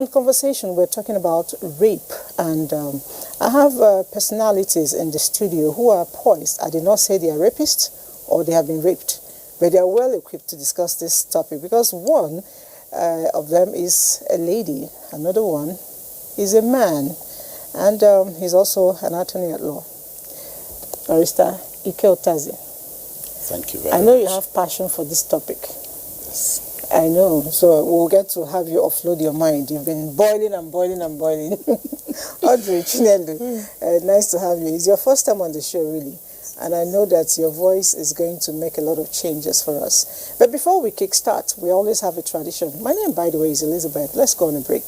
In conversation, we're talking about rape, and I have personalities in the studio who are poised. I did not say they are rapists or they have been raped, but they are well equipped to discuss this topic because one of them is a lady, another one is a man, and he's also an attorney at law. Barrister Ike Otazi. Thank you very much. I know you have passion for this topic. Yes. I know, so we'll get to have you offload your mind. You've been boiling and boiling and boiling. Audrey Chinelu, nice to have you. It's your first time on the show, really, and I know that your voice is going to make a lot of changes for us. But before we kickstart, we always have a tradition. My name, by the way, is Elizabeth. Let's go on a break.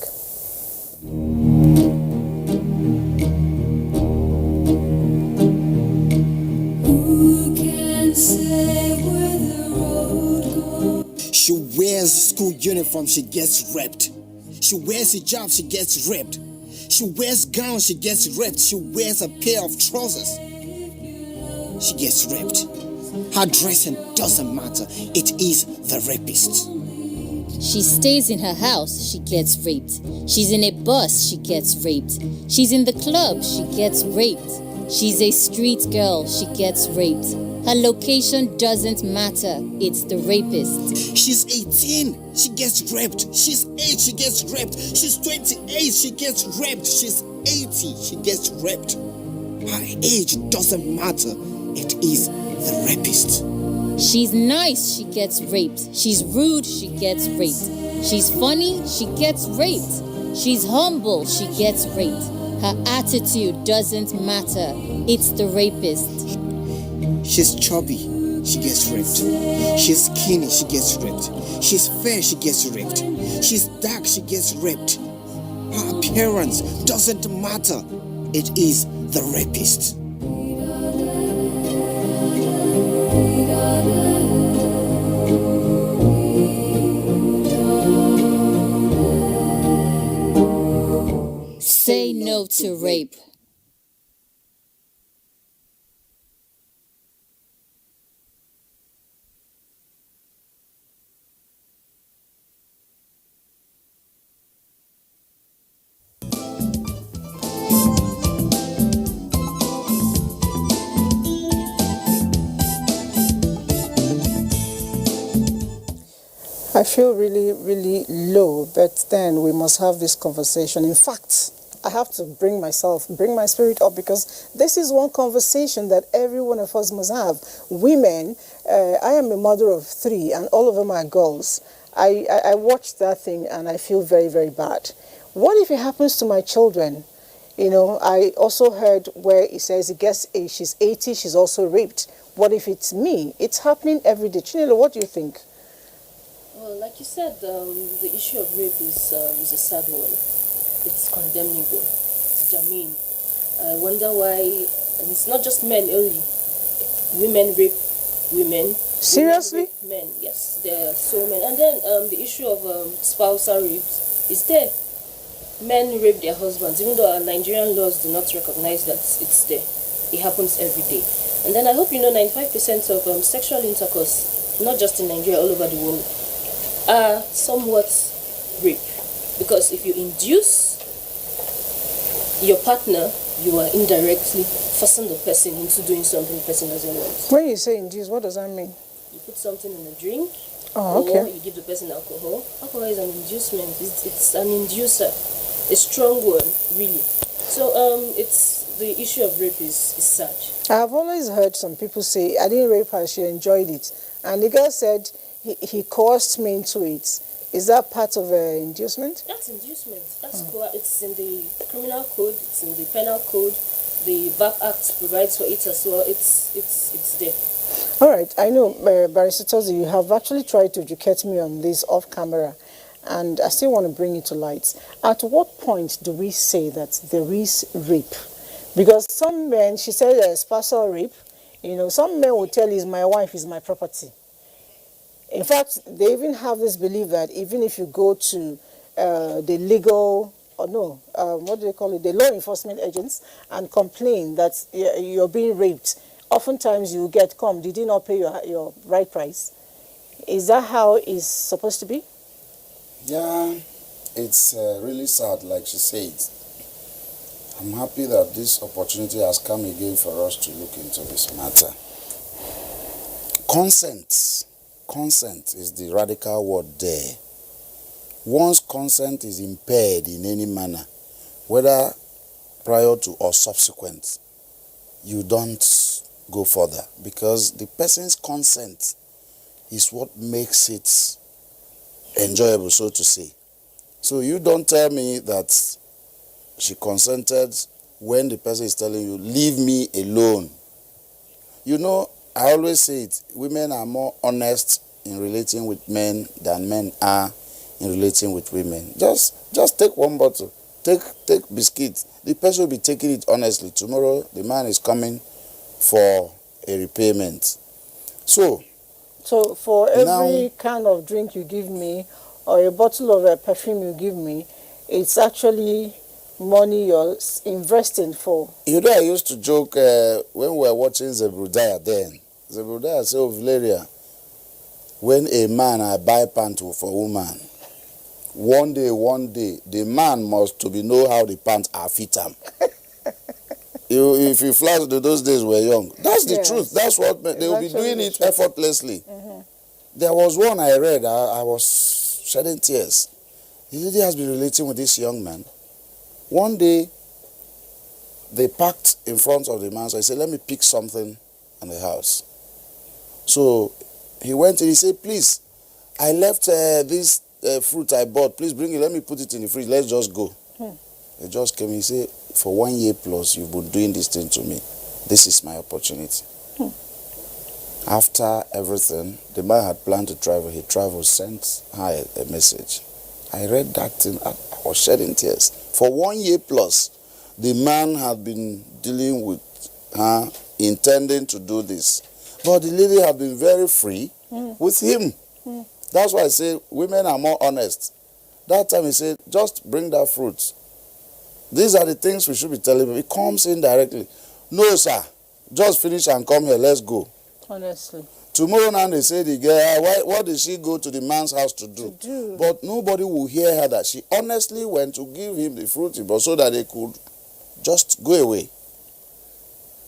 She wears school uniform, she gets raped. She wears hijab, she gets raped. She wears gown, she gets raped. She wears a pair of trousers, she gets raped. Her dressing doesn't matter. It is the rapist. She stays in her house, she gets raped. She's in a bus, she gets raped. She's in the club, she gets raped. She's a street girl, she gets raped. Her location doesn't matter, it's the rapist. She's 18, she gets raped. She's 8, she gets raped. She's 28, she gets raped. She's 80, she gets raped. Her age doesn't matter, it is the rapist. She's nice, she gets raped. She's rude, she gets raped. She's funny, she gets raped. She's humble, she gets raped. Her attitude doesn't matter, it's the rapist. She's chubby, she gets raped. She's skinny, she gets raped. She's fair, she gets raped. She's dark, she gets raped. Her appearance doesn't matter, it is the rapist. Say no to rape. I feel really, really low, but then we must have this conversation. In fact, I have to bring my spirit up because this is one conversation that every one of us must have. Women, I am a mother of 3 and all of them are girls. I watched that thing and I feel very, very bad. What if it happens to my children? You know, I also heard where it says she's 80, she's also raped. What if it's me? It's happening every day. Chinelo, what do you think? Well, like you said, the issue of rape is a sad one. It's condemnable. It's germane. I wonder why, and it's not just men only. Women rape women. Seriously? Women rape men, yes. There are so many. And then the issue of spousal rapes is there. Men rape their husbands, even though our Nigerian laws do not recognize that it's there. It happens every day. And then I hope you know 95% of sexual intercourse, not just in Nigeria, all over the world, are somewhat rape. Because if you induce your partner, you are indirectly forcing the person into doing something the person doesn't want. When you say induce, what does that mean? You put something in a drink, Oh, okay. or you give the person alcohol. Alcohol is an inducement. It's an inducer, a strong one, really. So it's the issue of rape is sad. I've always heard some people say, I didn't rape her, she enjoyed it. And the girl said, he coerced me into it. Is that part of inducement? That's inducement. That's it's in the criminal code. It's in the penal code. The BAP Act provides for it as well. It's there. All right. I know, Barrister Tozi, you have actually tried to educate me on this off camera, and I still want to bring it to light. At what point do we say that there is rape? Because some men, she said spousal rape, you know, some men will tell you, my wife is my property. In fact, they even have this belief that even if you go to the legal, or no, what do they call it, the law enforcement agents and complain that you're being raped, oftentimes you get, did you not pay your right price? Is that how it's supposed to be? Yeah, it's really sad, like she said. I'm happy that this opportunity has come again for us to look into this matter. Consent. Consent is the radical word there. Once consent is impaired in any manner, whether prior to or subsequent, you don't go further, because the person's consent is what makes it enjoyable, so to say. So you don't tell me that she consented when the person is telling you, leave me alone. You know, I always say it, women are more honest in relating with men than men are in relating with women. Just take one bottle, take biscuit. The person will be taking it honestly. Tomorrow, the man is coming for a repayment. So for every can of drink you give me, or a bottle of perfume you give me, it's actually money you're investing for. You know, I used to joke when we were watching Zebrudaya then. Zebrudaya said, oh, Valeria, when a man I buy pant for a woman, one day, the man must to be know how the pants are fit him. If you flash those days were young, that's the truth. That's what they will be doing it effortlessly. Mm-hmm. There was one I read, I was shedding tears. The lady has been relating with this young man. One day, they parked in front of the man, so I said, let me pick something in the house. So he went and he said, please, I left this fruit I bought, please bring it, let me put it in the fridge, let's just go. He just came, he said, for 1 year plus, you've been doing this thing to me. This is my opportunity. After everything, the man had planned to travel. He traveled, sent her a message. I read that thing, I was shedding tears. For 1 year plus, the man had been dealing with her, intending to do this. But the lady had been very free with him. That's why I say women are more honest. That time he said, just bring that fruit. These are the things we should be telling him. It comes in directly. No, sir. Just finish and come here. Let's go. Honestly. Tomorrow now they say the girl, what did she go to the man's house to do? But nobody will hear her that she honestly went to give him the fruit but so that they could just go away.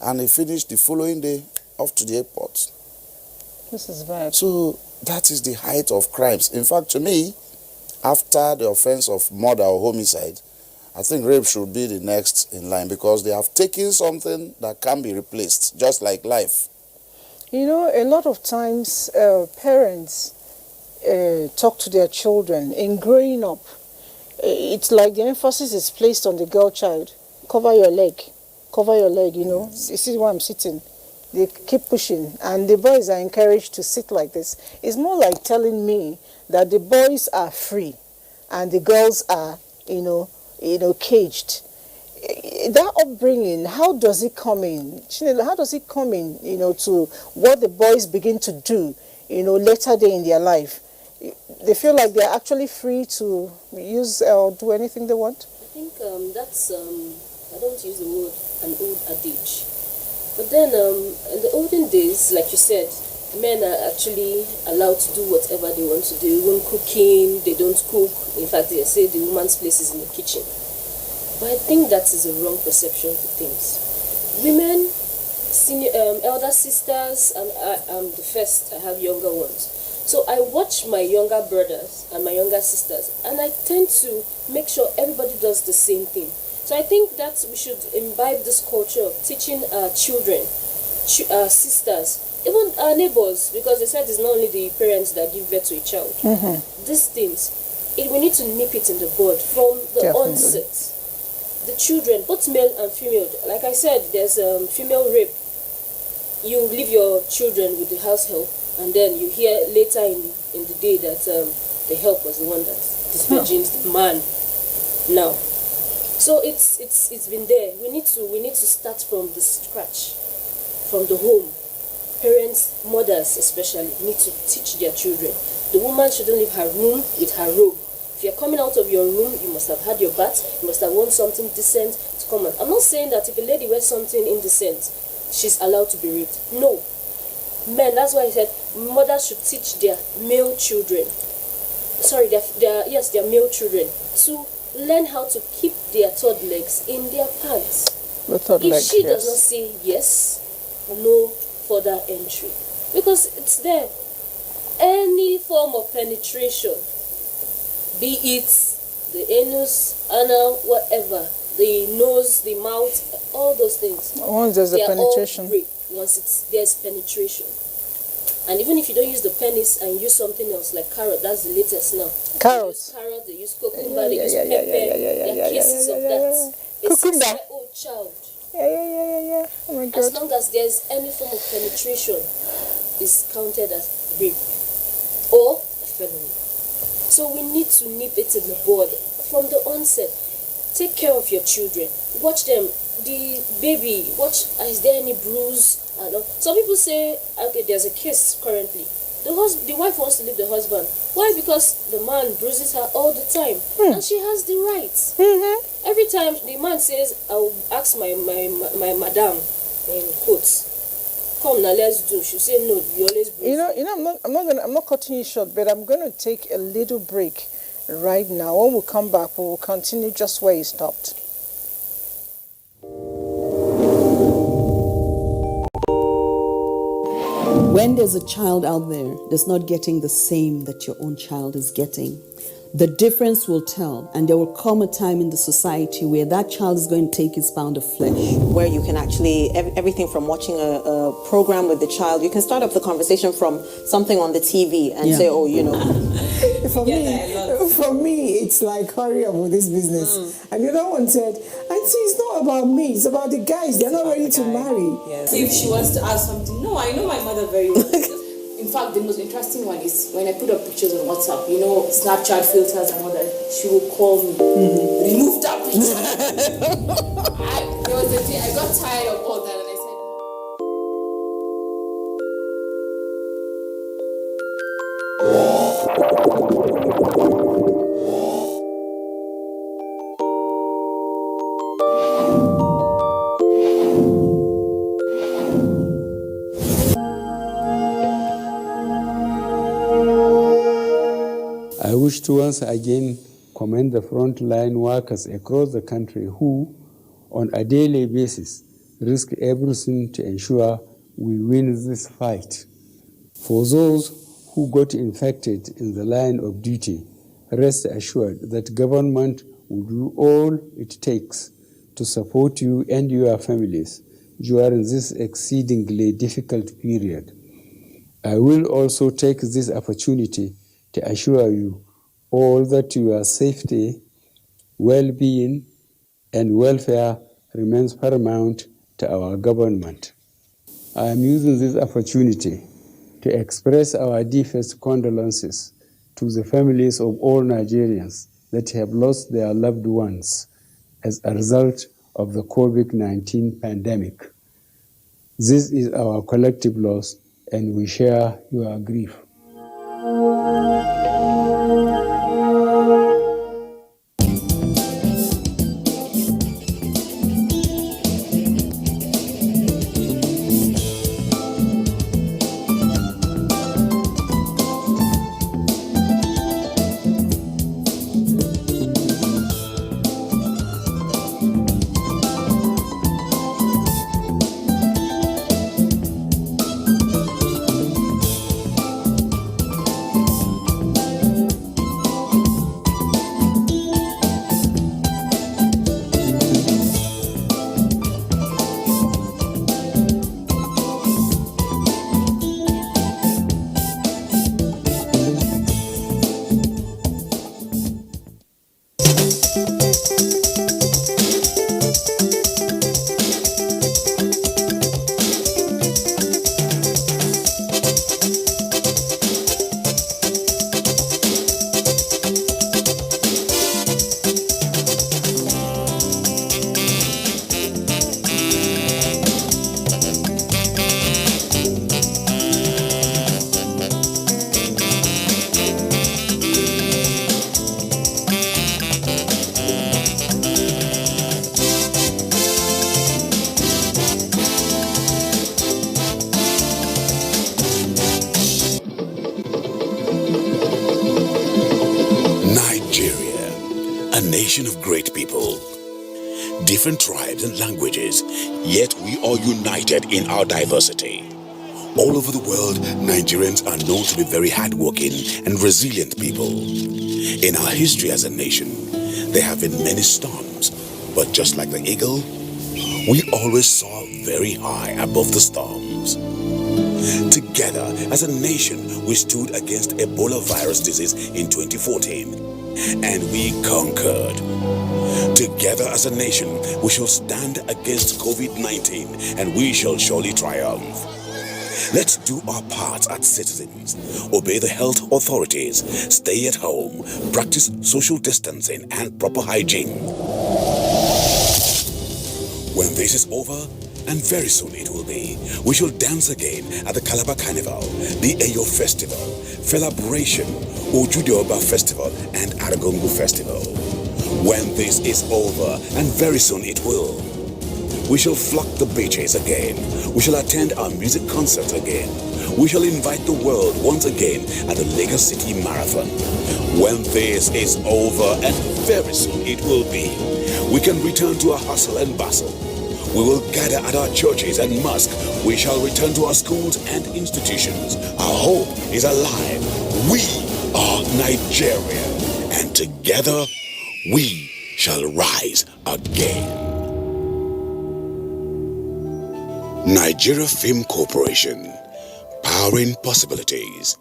And he finished the following day off to the airport. This is bad. So that is the height of crimes. In fact, to me, after the offense of murder or homicide, I think rape should be the next in line, because they have taken something that can be replaced, just like life. You know, a lot of times parents talk to their children in growing up. It's like the emphasis is placed on the girl child. Cover your leg, you know. You see where I'm sitting. They keep pushing, and the boys are encouraged to sit like this. It's more like telling me that the boys are free and the girls are, caged. That upbringing, how does it come in? How does it come in, to what the boys begin to do, later day in their life? They feel like they're actually free to use or do anything they want? I think that's, I don't use the word an old adage. But then in the olden days, like you said, men are actually allowed to do whatever they want to do. Even cooking, they don't cook. In fact, they say the woman's place is in the kitchen. But I think that is a wrong perception for things. Women, elder sisters, and I'm the first, I have younger ones. So I watch my younger brothers and my younger sisters, and I tend to make sure everybody does the same thing. So I think that we should imbibe this culture of teaching our children, our sisters, even our neighbors, because they said it's not only the parents that give birth to a child. These things, we need to nip it in the bud from the onset. The children, both male and female, like I said, there's female rape. You leave your children with the house help, and then you hear later in the day that the help was the one that disvirgins the man. Now, so it's been there. We need to start from the scratch, from the home. Parents, mothers especially, need to teach their children. The woman shouldn't leave her room with her robe. If you're coming out of your room, you must have had your bath. You must have worn something decent to come on. I'm not saying that if a lady wears something indecent, she's allowed to be raped. No. Men, that's why I said mothers should teach their male children their male children to learn how to keep their third legs in their pants. The third If leg, she does yes. not say yes, no further entry, because it's there. Any form of penetration, be it the anus, anal, whatever, the nose, the mouth, all those things. Once there's a they are penetration. all rape once there's penetration. And even if you don't use the penis and use something else like carrot, that's the latest now. Carrot. They use carrot, they use cucumber, they use pepper. There are cases of that. A Cucumber. 6-year-old child. Yeah. Oh my As God. long as there's any form of penetration, is counted as rape or a felony. So we need to nip it in the bud from the onset. Take care of your children. Watch them. The baby, watch, is there any bruise? Some people say, okay, there's a case currently. The wife wants to leave the husband. Why? Because the man bruises her all the time. And she has the rights. Every time the man says, I'll ask my madam, in quotes, come now, let's do. She'll say, no, you always bruise. I'm not cutting you short, but I'm going to take a little break right now. When we come back, we will continue just where you stopped. When there's a child out there that's not getting the same that your own child is getting, the difference will tell, and there will come a time in the society where that child is going to take its pound of flesh. Where you can actually, everything from watching a program with the child, you can start up the conversation from something on the TV and say, oh, For me, it's like, hurry up with this business. And the other one said, Auntie, it's not about me, it's about the guys. They're not ready to marry. Yes. If she wants to ask something, no, I know my mother very well. In fact, the most interesting one is when I put up pictures on WhatsApp, Snapchat filters and all that, she will call me, remove that picture. There was a day I got tired of all that and I said, I wish to once again commend the frontline workers across the country who, on a daily basis, risk everything to ensure we win this fight. For those who got infected in the line of duty, rest assured that government will do all it takes to support you and your families during this exceedingly difficult period. I will also take this opportunity to assure you all that your safety, well-being, and welfare remains paramount to our government. I am using this opportunity to express our deepest condolences to the families of all Nigerians that have lost their loved ones as a result of the COVID-19 pandemic. This is our collective loss, and we share your grief. white people. Different tribes and languages, yet we are united in our diversity. All over the world, Nigerians are known to be very hardworking and resilient people. In our history as a nation, there have been many storms, but just like the eagle, we always soar very high above the storms. Together, as a nation, we stood against Ebola virus disease in 2014, and we conquered. Together as a nation, we shall stand against COVID-19, and we shall surely triumph. Let's do our part as citizens, obey the health authorities, stay at home, practice social distancing and proper hygiene. When this is over, and very soon it will be, we shall dance again at the Calabar Carnival, the Eyo Festival, Celebration, Ojudeoba Festival, and Aragongo Festival. When this is over, and very soon it will, we shall flock the beaches again. We shall attend our music concerts again. We shall invite the world once again at the Lagos City Marathon. When this is over, and very soon it will be, we can return to our hustle and bustle. We will gather at our churches and mosques. We shall return to our schools and institutions. Our hope is alive. We are Nigeria, and together we shall rise again. Nigeria Film Corporation, powering possibilities.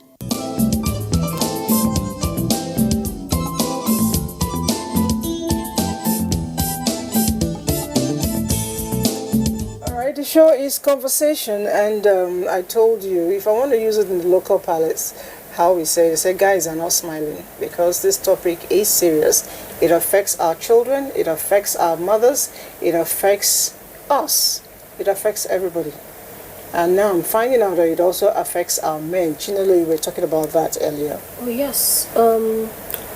The show is conversation, and I told you, if I want to use it in the local palace, how we say guys are not smiling, because this topic is serious. It affects our children, it affects our mothers, it affects us, it affects everybody. And now I'm finding out that it also affects our men. Chinelo, you were talking about that earlier. Oh yes,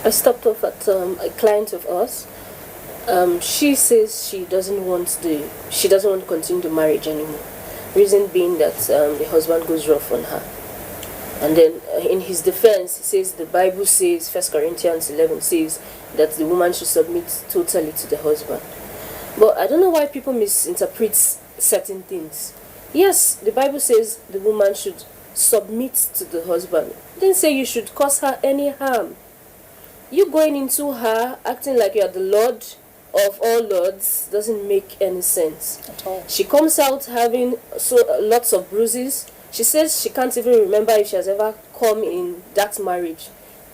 I stopped off at a client of ours. She says she doesn't want to continue the marriage anymore. Reason being that the husband goes rough on her. And then in his defense, he says the Bible says, 1 Corinthians 11 says that the woman should submit totally to the husband. But I don't know why people misinterpret certain things. Yes, the Bible says the woman should submit to the husband. It didn't say you should cause her any harm. You going into her acting like you are the Lord of all lords doesn't make any sense at all. She comes out having lots of bruises. She says she can't even remember if she has ever come in that marriage.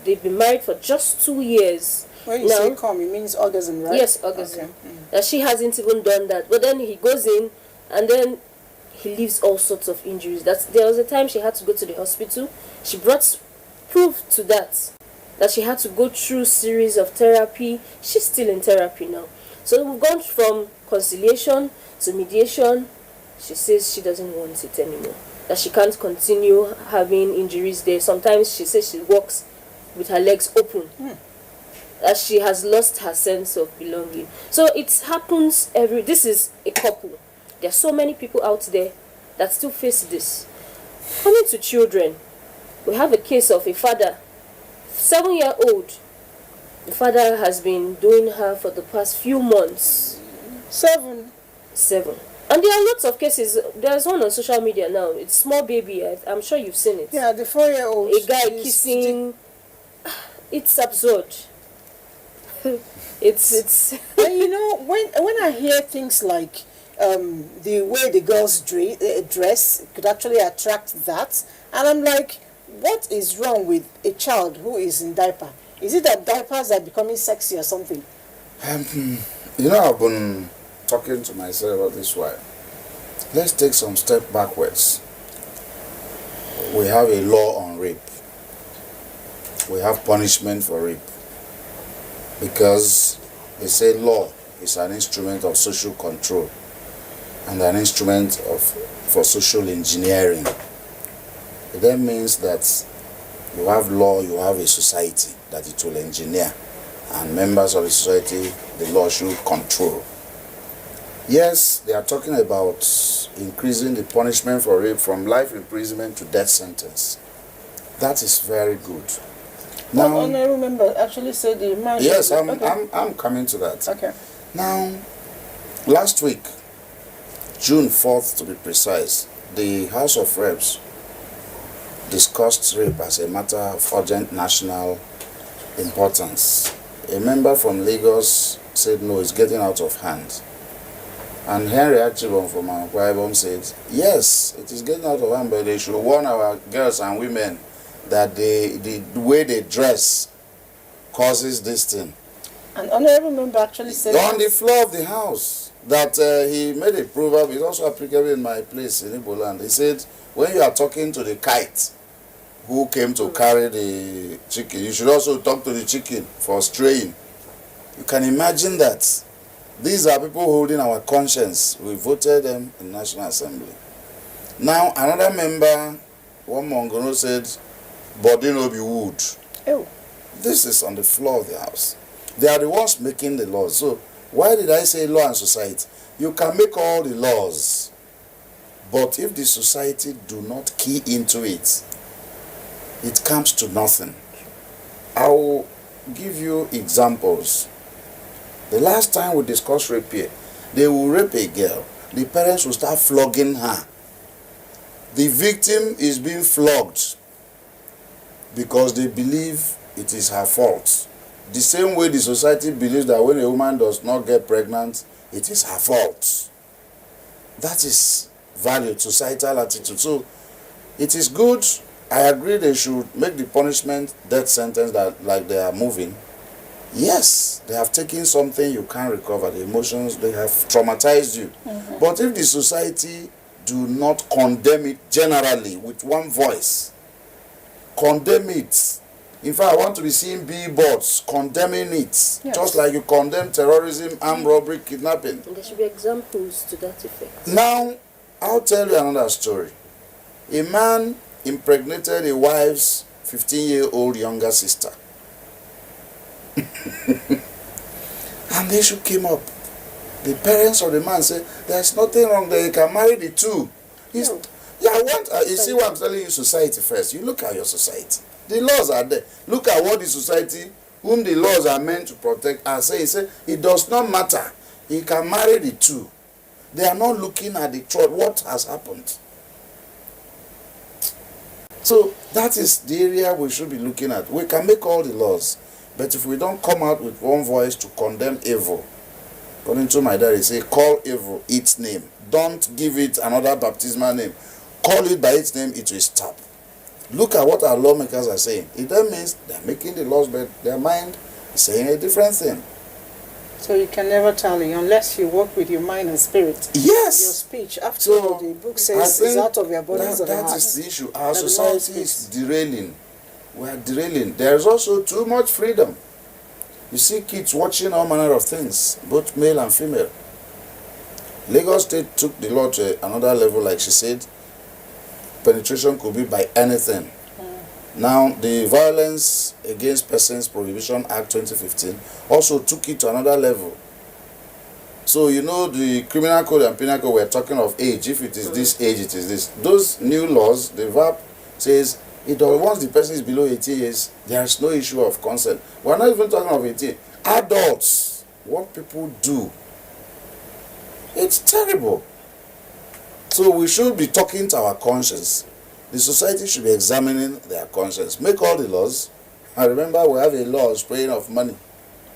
They've been married for just 2 years. When you say come, it means orgasm, right? Yes, orgasm. Okay. That she hasn't even done that. But then he goes in and then he leaves all sorts of injuries. There was a time she had to go to the hospital. She brought proof to that she had to go through series of therapy. She's still in therapy now. So we've gone from conciliation to mediation. She says she doesn't want it anymore. That she can't continue having injuries there. Sometimes she says she walks with her legs open. That she has lost her sense of belonging. So it happens this is a couple. There are so many people out there that still face this. Coming to children, we have a case of a father, 7-year-old. The father has been doing her for the past few months. 7. And there are lots of cases. There's one on social media now. It's small baby. I'm sure you've seen it. Yeah, the 4-year-old. A guy kissing. It's absurd. It's. And you know, when I hear things like the way the girls dress could actually attract that, and I'm like, what is wrong with a child who is in diaper? Is it that diapers are becoming sexy or something? You know, I've been talking to myself about this while. Let's take some step backwards. We have a law on rape. We have punishment for rape. Because they say law is an instrument of social control and an instrument for social engineering. It then means that you have law, you have a society that it will engineer, and members of the society, the law should control. Yes, they are talking about increasing the punishment for rape from life imprisonment to death sentence. That is very good. Now, honorable member actually said the man. yes, Okay. I'm coming to that. Okay. Now, last week, June 4th to be precise, the House of Reps discussed rape as a matter of urgent national importance. A member from Lagos said no, it's getting out of hand. And Henry Achibon from our Bible said, yes, it is getting out of hand, but they should warn our girls and women that the way they dress causes this thing. An honorable member actually said On the floor of the house, that he made a proverb, it's also applicable in my place in Igbo land. He said, when you are talking to the kite who came to carry the chicken, you should also talk to the chicken for straying. You can imagine that. These are people holding our conscience. We voted them in National Assembly. Now, another member, one Mongono, said, body no be wood. Oh. This is on the floor of the house. They are the ones making the laws. So, why did I say law and society? You can make all the laws, but if the society do not key into it, it comes to nothing. I will give you examples. The last time we discussed rape here, they will rape a girl. The parents will start flogging her. The victim is being flogged because they believe it is her fault. The same way the society believes that when a woman does not get pregnant, it is her fault. That is valued societal attitude. So it is good. I agree they should make the punishment death sentence that like they are moving. Yes, they have taken something you can't recover, the emotions, they have traumatized you. Mm-hmm. But if the society do not condemn it generally with one voice, condemn it. In fact, I want to be seeing billboards condemning it, yes, just like you condemn terrorism, armed robbery, kidnapping. And there should be examples to that effect. Now, I'll tell you another story. A man impregnated a wife's 15-year-old younger sister. And the issue came up. The parents of the man said, there's nothing wrong there, you can marry the two. No. Yeah, I want, you see what I'm telling you, society first. You look at your society. The laws are there. Look at what the society, whom the laws are meant to protect, are saying. Say, it does not matter. He can marry the two. They are not looking at the truth, what has happened. So that is the area we should be looking at. We can make all the laws, but if we don't come out with one voice to condemn evil, according to my daddy, say, call evil its name. Don't give it another baptismal name. Call it by its name, it will stop. Look at what our lawmakers are saying. It then means they're making the laws, but their mind is saying a different thing. So you can never tally unless you work with your mind and spirit. Yes. Your speech. After all, the book says it's out of your bodies of the heart. That is the issue. Our society is derailing. We are derailing. There is also too much freedom. You see kids watching all manner of things, both male and female. Lagos State took the law to another level, like she said. Penetration could be by anything. Now, the Violence Against Persons Prohibition Act 2015 also took it to another level. So, you know, the criminal code and penal code, we're talking of age. If it is this age, it is this. Those new laws, the VAP says, once the person is below 18 years, there is no issue of consent. We're not even talking of 18. Adults, what people do, it's terrible. So we should be talking to our conscience. The society should be examining their conscience. Make all the laws. I remember we have a law of spraying of money.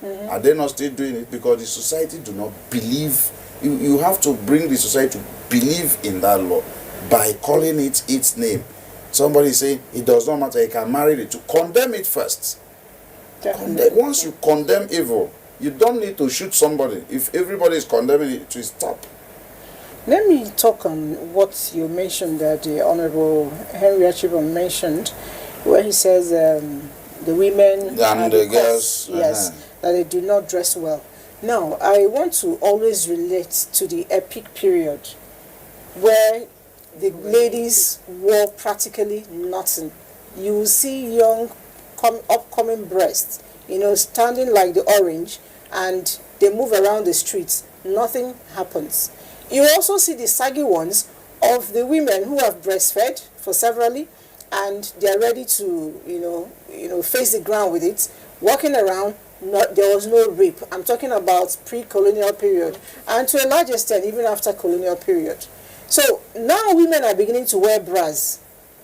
Mm-hmm. Are they not still doing it? Because the society do not believe. You have to bring the society to believe in that law by calling it its name. Somebody saying it does not matter, you can marry it. To condemn it first. Once you condemn evil, you don't need to shoot somebody. If everybody is condemning it, it will stop. Let me talk on what you mentioned that the Honorable Henry Achibon mentioned, where he says the women and the girls, yes, that they do not dress well. Now, I want to always relate to the epic period where the ladies wore practically nothing. You will see young upcoming breasts, standing like the orange, and they move around the streets. Nothing happens. You also see the saggy ones of the women who have breastfed for severally, and they're ready to, face the ground with it, walking around. There was no rape. I'm talking about pre-colonial period, and to a large extent, even after colonial period. So now women are beginning to wear bras,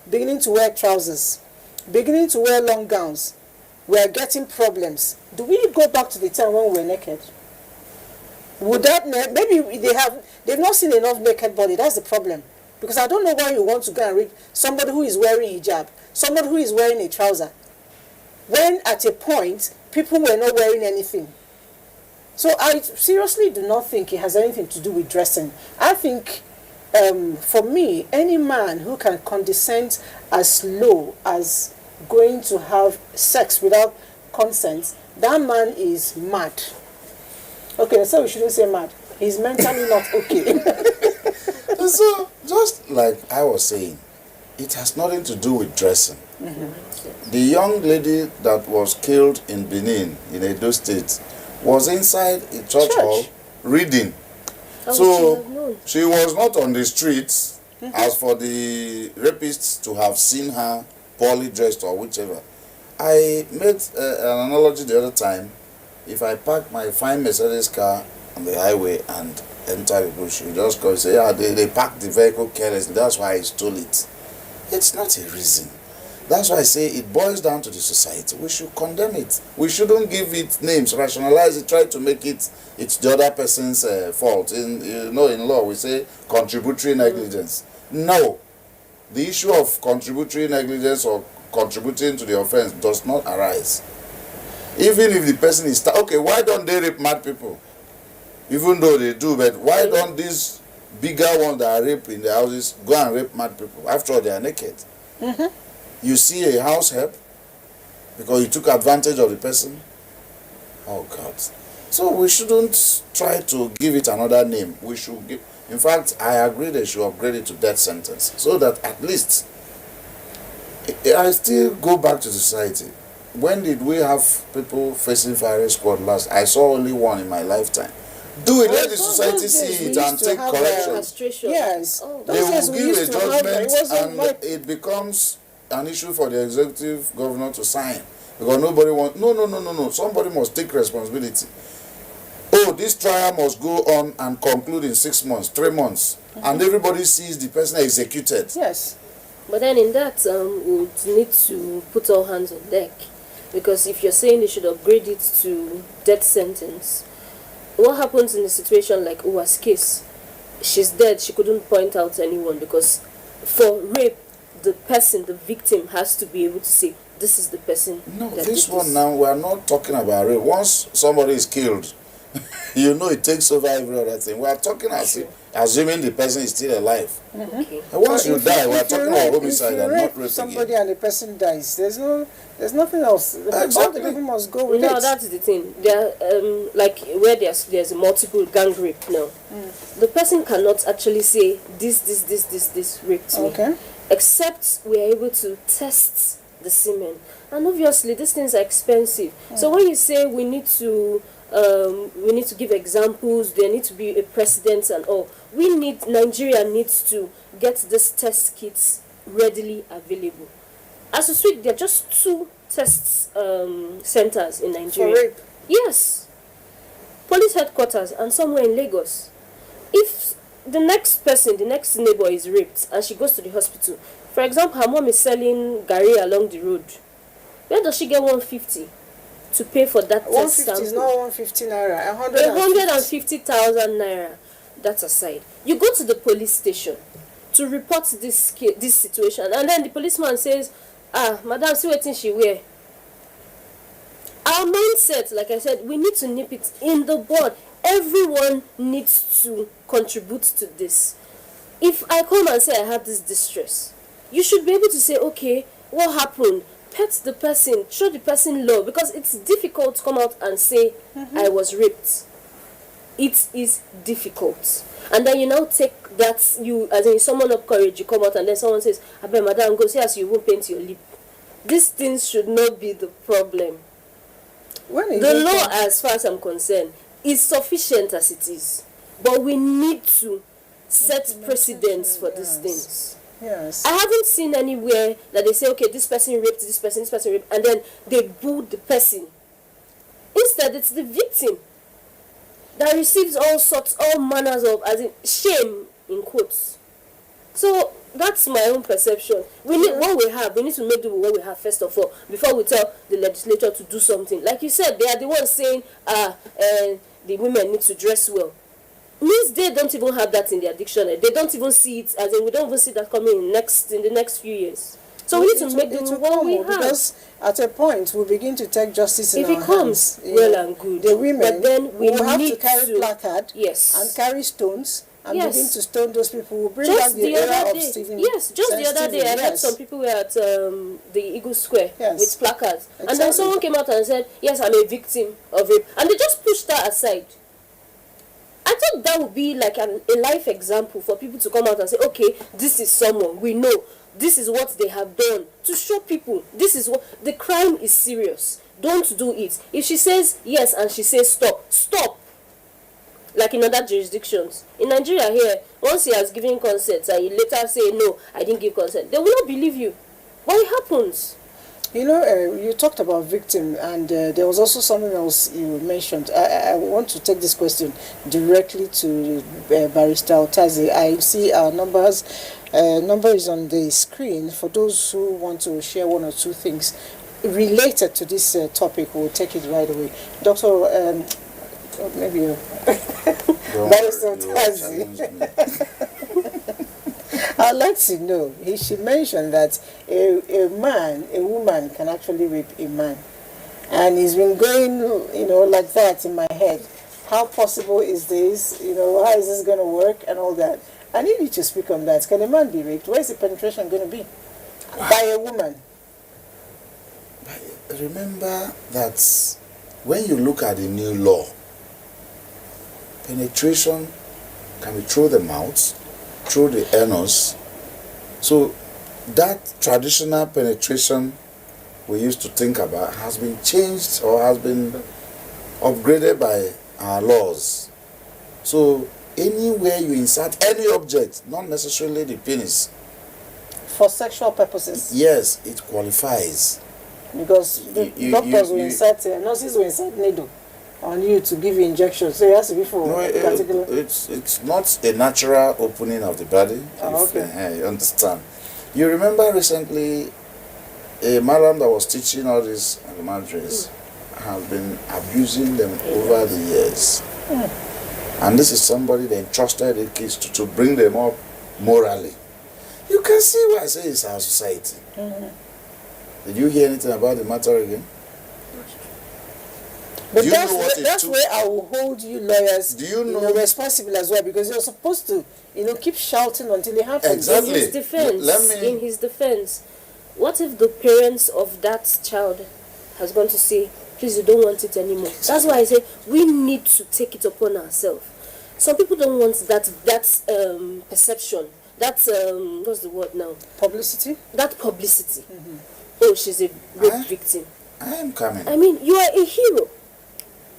beginning to wear trousers, beginning to wear long gowns. We're getting problems. Do we go back to the time when we were naked? Would that, maybe they've not seen enough naked body. That's the problem. Because I don't know why you want to go and read somebody who is wearing hijab, somebody who is wearing a trouser, when at a point people were not wearing anything. So I seriously do not think it has anything to do with dressing. I think, for me, any man who can condescend as low as going to have sex without consent, that man is mad. Okay, so we shouldn't say mad. He's mentally not okay. So, just like I was saying, it has nothing to do with dressing. The young lady that was killed in Benin, in Edo State, was inside a church hall reading. So, she was not on the streets, as for the rapists to have seen her poorly dressed or whichever. I made an analogy the other time. If I park my fine Mercedes car on the highway and enter the bush, you just go and say, yeah, they parked the vehicle carelessly, that's why I stole it. It's not a reason. That's why I say it boils down to the society. We should condemn it. We shouldn't give it names, rationalize it, try to make it's the other person's fault. In law we say contributory negligence. No. The issue of contributory negligence or contributing to the offense does not arise. Even if the person is... Okay, why don't they rape mad people? Even though they do, but why don't these bigger ones that are raped in the houses go and rape mad people? After all, they are naked. You see a house help because you took advantage of the person. Oh, God. So we shouldn't try to give it another name. We should give... In fact, I agree they should upgrade it to death sentence so that at least... I still go back to society. When did we have people facing firing squad last? I saw only one in my lifetime. Do it, let the society see it and take correction. Yes. They will give a judgment and it becomes an issue for the executive governor to sign. Because nobody wants... No. Somebody must take responsibility. Oh, this trial must go on and conclude in 6 months, 3 months. And everybody sees the person executed. Yes. But then in that, we would need to put all hands on deck. Because if you're saying they should upgrade it to death sentence, what happens in a situation like Uwa's case? She's dead, she couldn't point out anyone, because for rape, the person, the victim, has to be able to say, this is the person. No, this one now, we are not talking about rape. Once somebody is killed, it takes over every other thing. We are talking assuming the person is still alive. And once you die, we are talking about homicide and not rape somebody again. And the person dies, there's nothing else. The people must go with it. No, that's the thing. There, like where there's multiple gang rape now, the person cannot actually say this raped me, except we are able to test the semen, and obviously these things are expensive. So when you say we need to give examples, there need to be a precedent and all, Nigeria needs to get this test kits readily available. As we speak, there are just 2 test centers in Nigeria. For rape? Yes. Police headquarters and somewhere in Lagos. If the next neighbor is raped and she goes to the hospital, for example, her mom is selling gari along the road, where does she get 150 to pay for that test sample? 150 is not 150 naira, 150,000 naira. That aside, you go to the police station to report this situation, and then the policeman says, madam, see what she wear. Our mindset, like I said, we need to nip it in the bud. Everyone needs to contribute to this. If I come and say I have this distress, you should be able to say, okay, what happened? Pet the person, show the person love, because it's difficult to come out and say, I was raped. It is difficult. And then you now take that, as in summon up courage, you come out and then someone says, I bet madam, go see as you won't paint your lip. These things should not be the problem. The law, as far as I'm concerned, is sufficient as it is. But we need to set precedents for these things. Yes. I haven't seen anywhere that they say, okay, this person raped this person raped, and then they boo the person. Instead, it's the victim that receives all manners of, as in, shame, in quotes. So that's my own perception. We need what we have. We need to make do with what we have first of all before we tell the legislature to do something. Like you said, they are the ones saying, the women need to dress well. Means they don't even have that in their dictionary. They don't even see it, as in we don't even see that coming in the next few years. So we need to make do with what we have. Because at a point we begin to take justice in if our it comes, hands. well and good. The women but then we will have need to carry placard yes, and carry stones and yes, begin to stone those people who bring just back the era other of day, Stephen. yes, just Saint the other day, Stephen, I heard yes. some people were at the Eagle Square Yes. with placards, and then Exactly. someone came out and said, yes, I'm a victim of rape, and they just pushed that aside. I thought that would be like a life example for people to come out and say, okay, this is someone we know, this is what they have done, to show people this is what the crime is serious. Don't do it. If she says yes and she says stop. Like in other jurisdictions. In Nigeria here, once he has given consent and you later say no, I didn't give consent, they will not believe you. But it happens. You know, you talked about victim, and there was also something else you mentioned. I want to take this question directly to Barrister Otazi. I see our number is on the screen. For those who want to share one or two things related to this topic, we'll take it right away. Dr. Maybe Barrister Otazi. I'd like to know, she mentioned that a woman can actually rape a man. And he's been going, like that in my head. How possible is this? How is this going to work and all that? I need you to speak on that. Can a man be raped? Where is the penetration going to be? By a woman. Remember that when you look at the new law, penetration can be through the mouth, through the anus. So that traditional penetration we used to think about has been changed or has been upgraded by our laws. So anywhere you insert any object, not necessarily the penis, for sexual purposes. Yes, it qualifies. Because the doctors will insert, nurses will insert needle on you to give you injections. So it has to be for particular. It's not a natural opening of the body. Okay. You understand. You remember recently a madam that was teaching all these madres has been abusing them over the years. And this is somebody they entrusted the kids to bring them up morally. You can see why I say it's our society. Did you hear anything about the matter again? But that's where I will hold you lawyers responsible as well, because you're supposed to keep shouting until it happens. Exactly. In his defense, what if the parents of that child has gone to say, please, you don't want it anymore? Exactly. That's why I say we need to take it upon ourselves. Some people don't want that perception, that what's the word now? Publicity. That publicity. Oh, she's a rape victim. I am coming. I mean, you are a hero.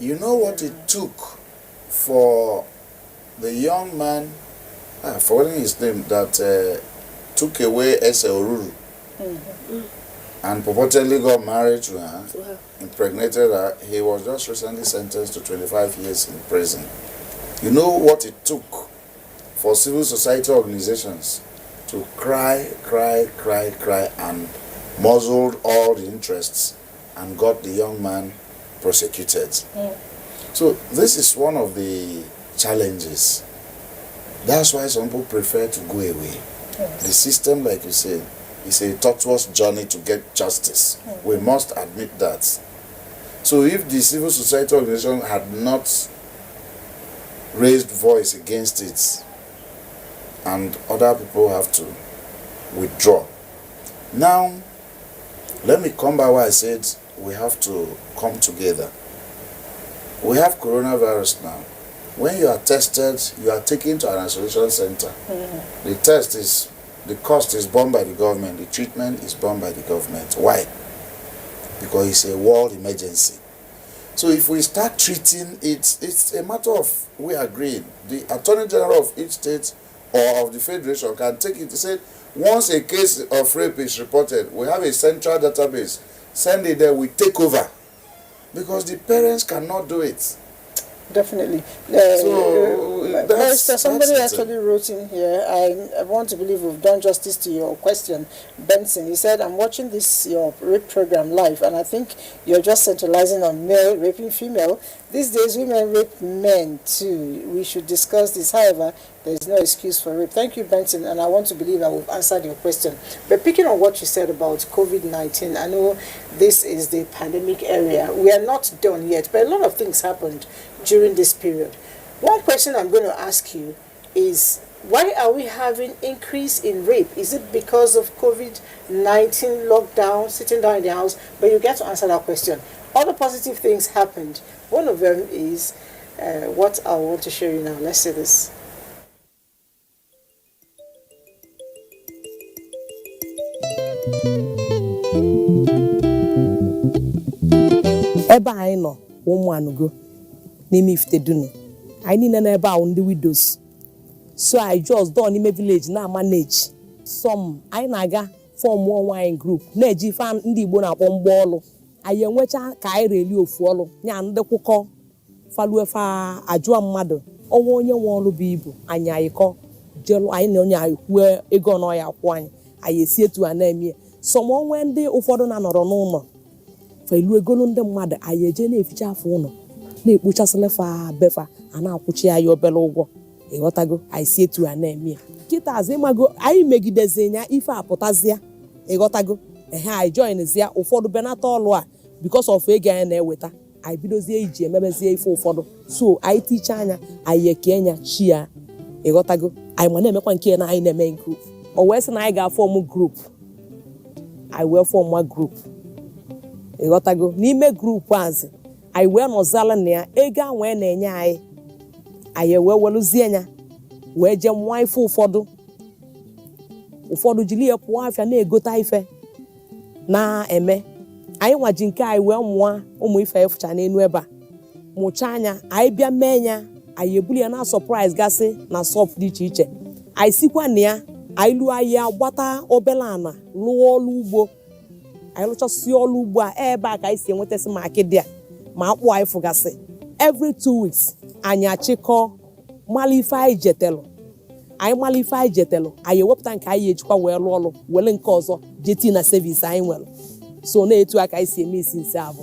You know what it took for the young man, I've forgotten his name, that took away Ese Oruru and purportedly got married to her, impregnated her. He was just recently sentenced to 25 years in prison. You know what it took for civil society organizations to cry and muzzled all the interests and got the young man prosecuted. So this is one of the challenges. That's why some people prefer to go away. The system, like you said, is a tortuous journey to get justice. We must admit that. So if the civil society organization had not raised voice against it, and other people have to withdraw. Now, let me come back where I said we have to come together. We have coronavirus now. When you are tested, you are taken to an isolation center. The cost is borne by the government. The treatment is borne by the government. Why? Because it's a world emergency. So if we start treating it, it's a matter of we agreeing. The Attorney General of each state or of the Federation can take it to say, Once a case of rape is reported, we have a central database. Send it there, we take over. Because the parents cannot do it. Definitely. Somebody actually wrote in here, I want to believe we've done justice to your question, Benson. He said, I'm watching your rape program live, and I think you're just centralizing on male raping female. These days, women rape men too. We should discuss this. However, there is no excuse for rape. Thank you, Benson, and I want to believe I will answer your question. But picking on what you said about COVID-19, I know this is the pandemic area. We are not done yet, but a lot of things happened during this period. One question I'm going to ask you is, why are we having increase in rape? Is it because of COVID-19 lockdown, sitting down in the house? But you get to answer that question. Other positive things happened. One of them is what I want to show you now. Let's see this. Ebe anyị nọ ụmụ anụgo n'ime Ifitedunu anyị niile n'ebe ahụ ndị widows, so I just done n'ime village na manage some. Anyị na-aga form online group na-eji fan ndị Igbo na-akpọ mgba ọlụ. Anyị enwecha ka anyị reli ofu ọlụ nya ndị kwụkọ faluefa ajụa mmadụ ọnwa onye nwe ọlụ bụ ibu anyị ayịkọ jelu anyị na onye anyị kwue ego ọnọ ya akwụ anyị esi etu a na-eme some onwe ndị ụfọdụ na-anọrọ n'ụlọ felu egolu ndị mmadụ anyị eje na-eficha afọ ụlọ na-ekpochasịlefa befa a na-akwụchi ya obere ụgwọ ịghọtago anyị si etu a na-eme kịta azụ ịmago anyị megidezi ya ife apụtazịa ịghọtago anyị joinzia ụfọdụ benata ọlụ a because of ego anyị na-eweta anyị bidozie iji emebezie ife ụfọdụ so anyị ticha anya anyị eke nya chi ya ịghọtago anyị ma na-emekwa nke na anyị na-eme group o wee sị na anyị ga-afọm group anyị wee fọm group ịghọtago n'ime group azị anyị wee nọzala na ya ego ahụ na-enye anyị wee weluzie nya wee jee mụọ ife ụfọdụ jiri ya pụọ afịa na-egota ife na-eme anyị nwaji nke anyị wee mụọ ụmụ ife efucha n'elu ebe a mụcha anya anyị bịa mee ya anyị ebuli ya na surprise gasị na sọp dị iche iche anyị sikwa na ya anyị lụọ ahịa gbata obere ana lụọ ọrụ ugbo anyị lụchasị ọrụ ugbo a ebe a ka anyị si enwetasị ma akịdị a ma akpụ anyị fụgasị every 2 weeks anyị achịkọ mala ife anyị jetelụ anyị ewepụta nke anyị ejikwa wee lụọ ọrụ were nke ọzọ jeti na sevisi anyị nwere so na-etu aka anyị si eme isi nsi abụ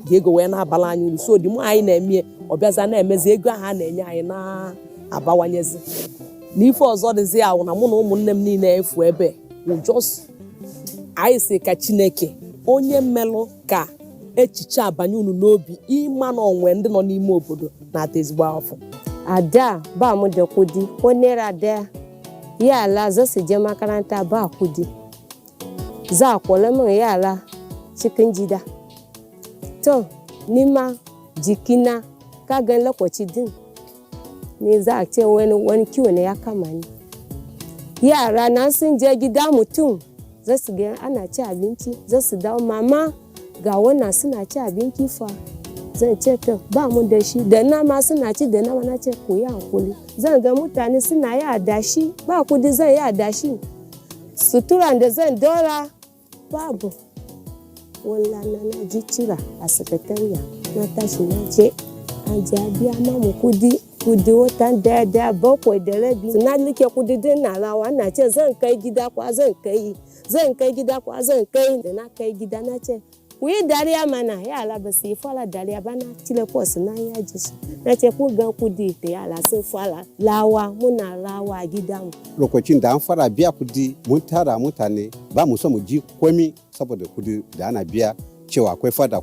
dị ego wee na-abala anyị uru so dị mụ anyị na-eme ọbịaza na-emezi ego ahụ a na-enye anyị na-abawanyezi n'ife ọzọ dịzi ahụ na mụ na ụmụnne m niile efu ebe anyị si ka Chineke onye mmelụ ka echiche abanye unu n'obi ịma na onwe ndị nọ n'ime obodo na-ata ezigbo afọ ada ba mu da kudi ko naira daya yara za su je makaranta ba kudi za a kula min yara cikin gida to nima jikina ka gan lokaci din ne za a ce wani kiwo ne ya kama ni yara na sun je gida mutum za su ga ana ci abinci za su dawo mama ga wannan suna ci abinci fa zan ce to ba mu da shi da nama suna ci da nama na ce ku yi hankuli zan ga mutane suna yi adashi ba kudi zan yi adashi suturan da zan dora babu wallahi na ji cira a sakatariya na tashi na ce a jabiya mamu kudi watan daya bakwai da rabi na like kudi din na rawa na ce zan kai gida kwa zan kai da na kai gida na ce ku yi dariya mana yara ba su yi fara dariya ba na cire kwas na yaji shi na ce ku gan kudi da yara sun fara lawa muna rawa a gidanmu lokacin da an fara biya kudi mun tara mutane ba mu so mu ji komi saboda kudi da ana biya cewa akwai fada